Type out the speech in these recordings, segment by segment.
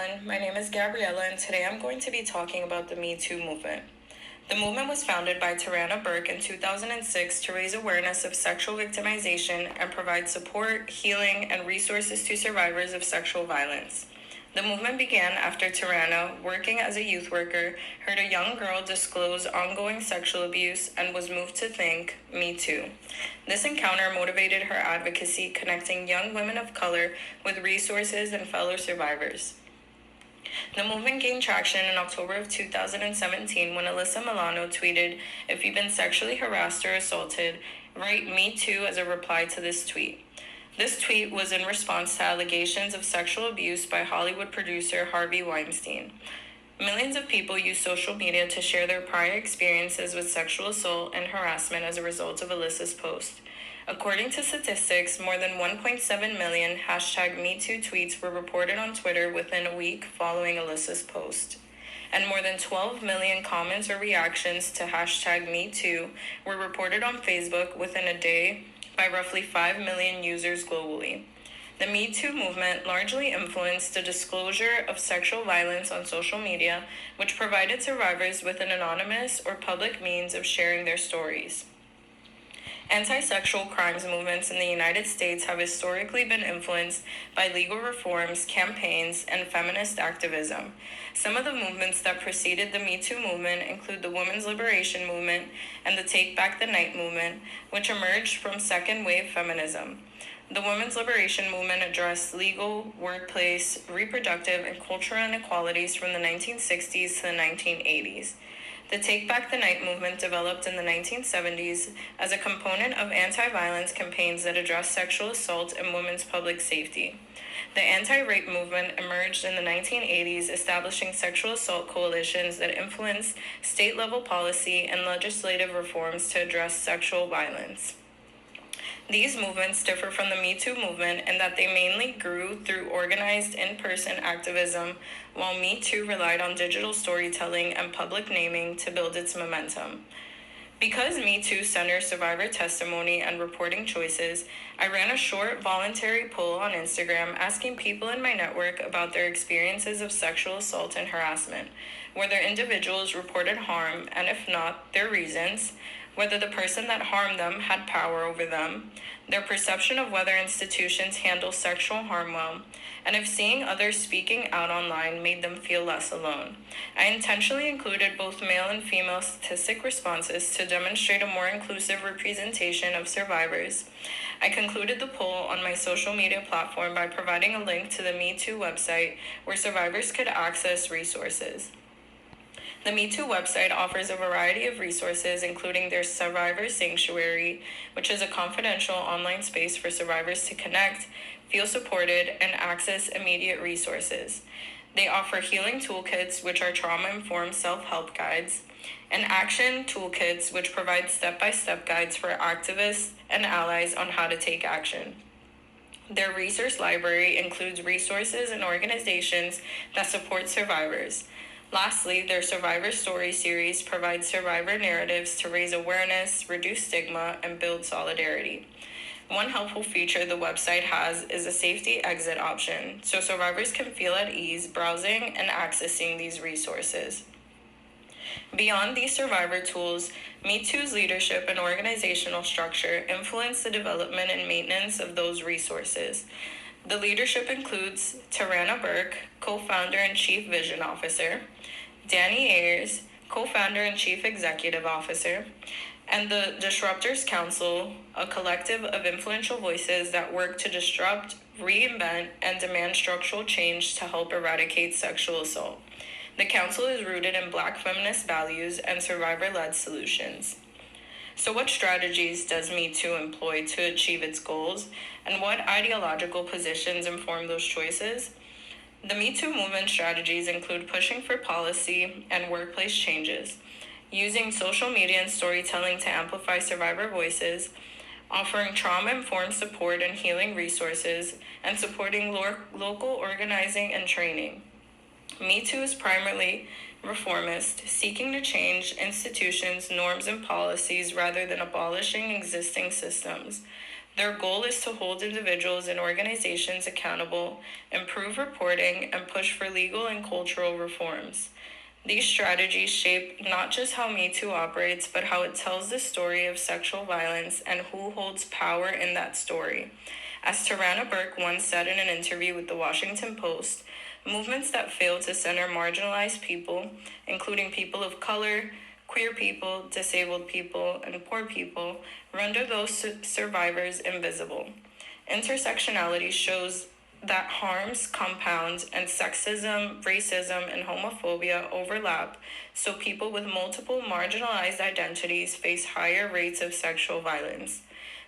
everyone. My name is Gabriella, and today I'm going to be talking about the Me Too movement. The movement was founded by Tarana Burke in 2006 to raise awareness of sexual victimization and provide support, healing, and resources to survivors of sexual violence. The movement began after Tarana, working as a youth worker, heard a young girl disclose ongoing sexual abuse and was moved to think, Me Too. This encounter motivated her advocacy, connecting young women of color with resources and fellow survivors. The movement gained traction in October of 2017 when Alyssa Milano tweeted, "If you've been sexually harassed or assaulted, write Me Too as a reply to this tweet." This tweet was in response to allegations of sexual abuse by Hollywood producer Harvey Weinstein. Millions of people use social media to share their prior experiences with sexual assault and harassment as a result of Alyssa's post. According to statistics, more than 1.7 million #MeToo tweets were reported on Twitter within a week following Alyssa's post. And more than 12 million comments or reactions to #MeToo were reported on Facebook within a day by roughly 5 million users globally. The Me Too movement largely influenced the disclosure of sexual violence on social media, which provided survivors with an anonymous or public means of sharing their stories. Anti-sexual crimes movements in the United States have historically been influenced by legal reforms, campaigns, and feminist activism. Some of the movements that preceded the Me Too movement include the Women's Liberation Movement and the Take Back the Night movement, which emerged from second-wave feminism. The Women's Liberation Movement addressed legal, workplace, reproductive, and cultural inequalities from the 1960s to the 1980s. The Take Back the Night movement developed in the 1970s as a component of anti-violence campaigns that addressed sexual assault and women's public safety. The anti-rape movement emerged in the 1980s, establishing sexual assault coalitions that influenced state-level policy and legislative reforms to address sexual violence. These movements differ from the Me Too movement in that they mainly grew through organized in-person activism, while Me Too relied on digital storytelling and public naming to build its momentum. Because Me Too centers survivor testimony and reporting choices, I ran a short voluntary poll on Instagram asking people in my network about their experiences of sexual assault and harassment, whether individuals reported harm, and if not, their reasons, whether the person that harmed them had power over them, their perception of whether institutions handle sexual harm well, and if seeing others speaking out online made them feel less alone. I intentionally included both male and female statistic responses to demonstrate a more inclusive representation of survivors. I concluded the poll on my social media platform by providing a link to the Me Too website where survivors could access resources. The Me Too website offers a variety of resources, including their Survivor Sanctuary, which is a confidential online space for survivors to connect, feel supported, and access immediate resources. They offer healing toolkits, which are trauma-informed self-help guides, and action toolkits, which provide step-by-step guides for activists and allies on how to take action. Their resource library includes resources and organizations that support survivors. Lastly, their Survivor Story series provides survivor narratives to raise awareness, reduce stigma, and build solidarity. One helpful feature the website has is a safety exit option, so survivors can feel at ease browsing and accessing these resources. Beyond these survivor tools, Me Too's leadership and organizational structure influence the development and maintenance of those resources. The leadership includes Tarana Burke, co-founder and chief vision officer, Danny Ayers, co-founder and chief executive officer, and the Disruptors Council, a collective of influential voices that work to disrupt, reinvent, and demand structural change to help eradicate sexual assault. The council is rooted in Black feminist values and survivor-led solutions. So what strategies does Me Too employ to achieve its goals, and what ideological positions inform those choices? The Me Too movement strategies include pushing for policy and workplace changes, using social media and storytelling to amplify survivor voices, offering trauma-informed support and healing resources, and supporting local organizing and training. Me Too is primarily reformist, seeking to change institutions, norms, and policies rather than abolishing existing systems. Their goal is to hold individuals and organizations accountable, improve reporting, and push for legal and cultural reforms. These strategies shape not just how Me Too operates, but how it tells the story of sexual violence and who holds power in that story. As Tarana Burke once said in an interview with the Washington Post, movements that fail to center marginalized people, including people of color, queer people, disabled people, and poor people, render those survivors invisible. Intersectionality shows that harms compound and sexism, racism, and homophobia overlap, so people with multiple marginalized identities face higher rates of sexual violence.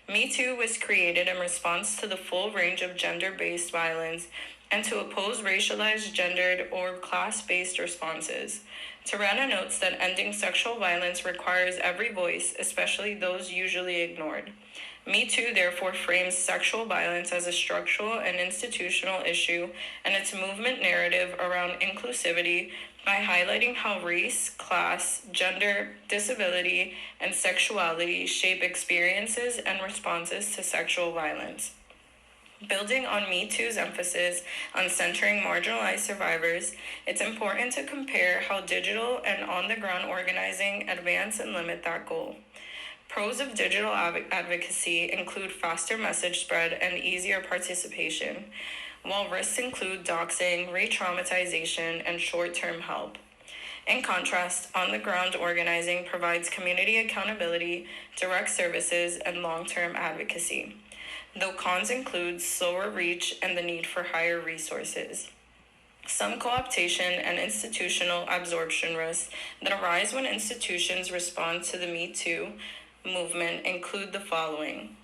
Me Too was created in response to the full range of gender-based violence and to oppose racialized, gendered, or class-based responses. Tarana notes that ending sexual violence requires every voice, especially those usually ignored. Me Too therefore frames sexual violence as a structural and institutional issue and its movement narrative around inclusivity by highlighting how race, class, gender, disability, and sexuality shape experiences and responses to sexual violence. Building on Me Too's emphasis on centering marginalized survivors, it's important to compare how digital and on the ground organizing advance and limit that goal. Pros of digital advocacy include faster message spread and easier participation, while risks include doxing, re traumatization, and short term help. In contrast, on the ground organizing provides community accountability, direct services, and long term advocacy, though cons include slower reach and the need for higher resources. Some co-optation and institutional absorption risks that arise when institutions respond to the Me Too movement include the following.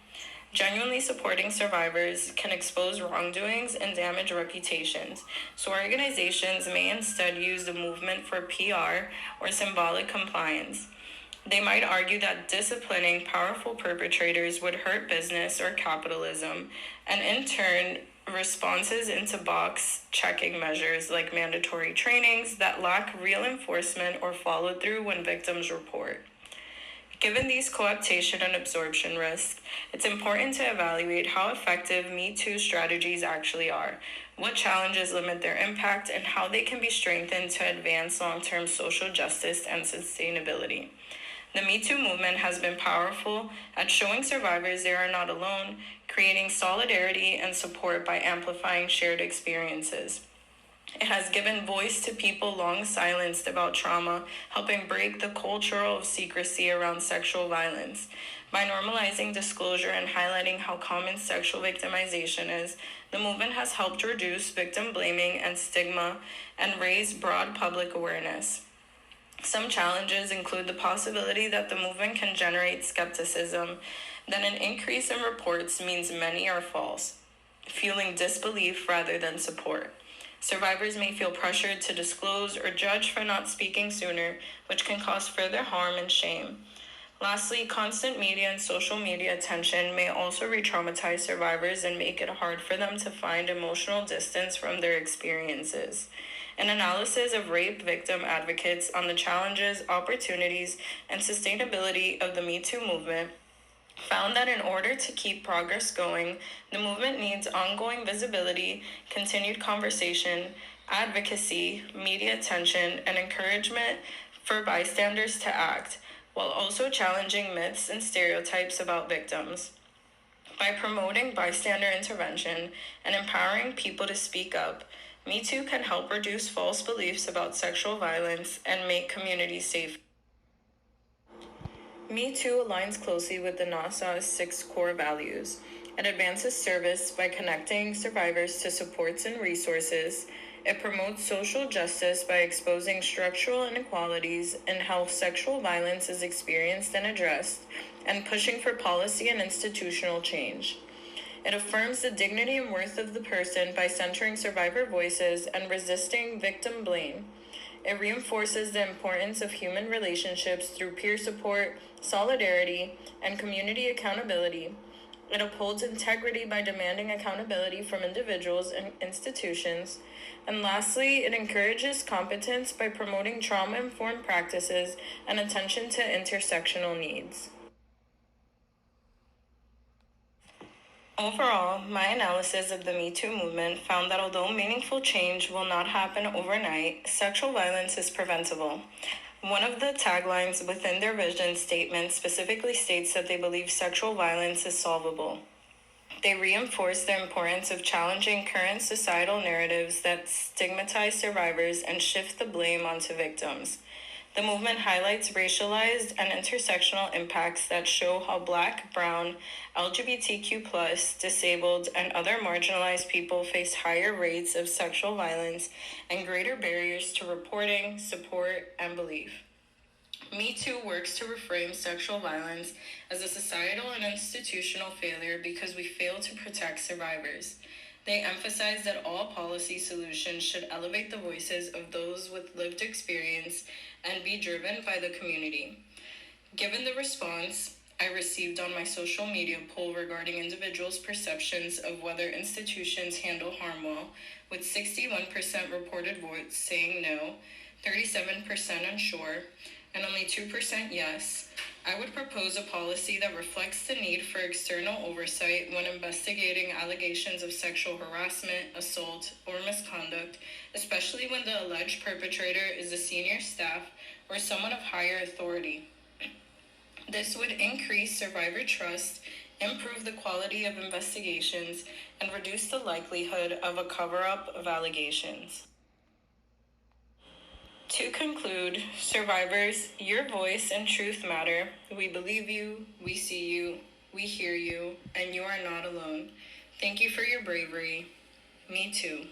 Genuinely supporting survivors can expose wrongdoings and damage reputations, so organizations may instead use the movement for PR or symbolic compliance. They might argue that disciplining powerful perpetrators would hurt business or capitalism, and in turn, responses into box checking measures like mandatory trainings that lack real enforcement or follow through when victims report. Given these cooptation and absorption risks, it's important to evaluate how effective Me Too strategies actually are, what challenges limit their impact, and how they can be strengthened to advance long term social justice and sustainability. The Me Too movement has been powerful at showing survivors they are not alone, creating solidarity and support by amplifying shared experiences. It has given voice to people long silenced about trauma, helping break the cultural secrecy around sexual violence. By normalizing disclosure and highlighting how common sexual victimization is, the movement has helped reduce victim blaming and stigma and raise broad public awareness. Some challenges include the possibility that the movement can generate skepticism, that an increase in reports means many are false, fueling disbelief rather than support. Survivors may feel pressured to disclose or judged for not speaking sooner, which can cause further harm and shame. Lastly, constant media and social media attention may also re traumatize survivors and make it hard for them to find emotional distance from their experiences. An analysis of rape victim advocates on the challenges, opportunities, and sustainability of the Me Too movement found that in order to keep progress going, the movement needs ongoing visibility, continued conversation, advocacy, media attention, and encouragement for bystanders to act, while also challenging myths and stereotypes about victims. By promoting bystander intervention and empowering people to speak up, Me Too can help reduce false beliefs about sexual violence and make communities safe. Me Too aligns closely with the NASA's 6 core values. It advances service by connecting survivors to supports and resources. It promotes social justice by exposing structural inequalities in how sexual violence is experienced and addressed, and pushing for policy and institutional change. It affirms the dignity and worth of the person by centering survivor voices and resisting victim blame. It reinforces the importance of human relationships through peer support, solidarity, and community accountability. It upholds integrity by demanding accountability from individuals and institutions. And lastly, it encourages competence by promoting trauma-informed practices and attention to intersectional needs. Overall, my analysis of the Me Too movement found that although meaningful change will not happen overnight, sexual violence is preventable. One of the taglines within their vision statement specifically states that they believe sexual violence is solvable. They reinforce the importance of challenging current societal narratives that stigmatize survivors and shift the blame onto victims. The movement highlights racialized and intersectional impacts that show how Black, Brown, LGBTQ, disabled, and other marginalized people face higher rates of sexual violence and greater barriers to reporting, support, and belief. Me Too works to reframe sexual violence as a societal and institutional failure because we fail to protect survivors. They emphasize that all policy solutions should elevate the voices of those with lived experience and be driven by the community. Given the response I received on my social media poll regarding individuals' perceptions of whether institutions handle harm well, with 61% reported votes saying no, 37% unsure, and only 2% yes, I would propose a policy that reflects the need for external oversight when investigating allegations of sexual harassment, assault, or misconduct, especially when the alleged perpetrator is a senior staff or someone of higher authority. This would increase survivor trust, improve the quality of investigations, and reduce the likelihood of a cover-up of allegations. To conclude, survivors, your voice and truth matter. We believe you, we see you, we hear you, and you are not alone. Thank you for your bravery. Me too.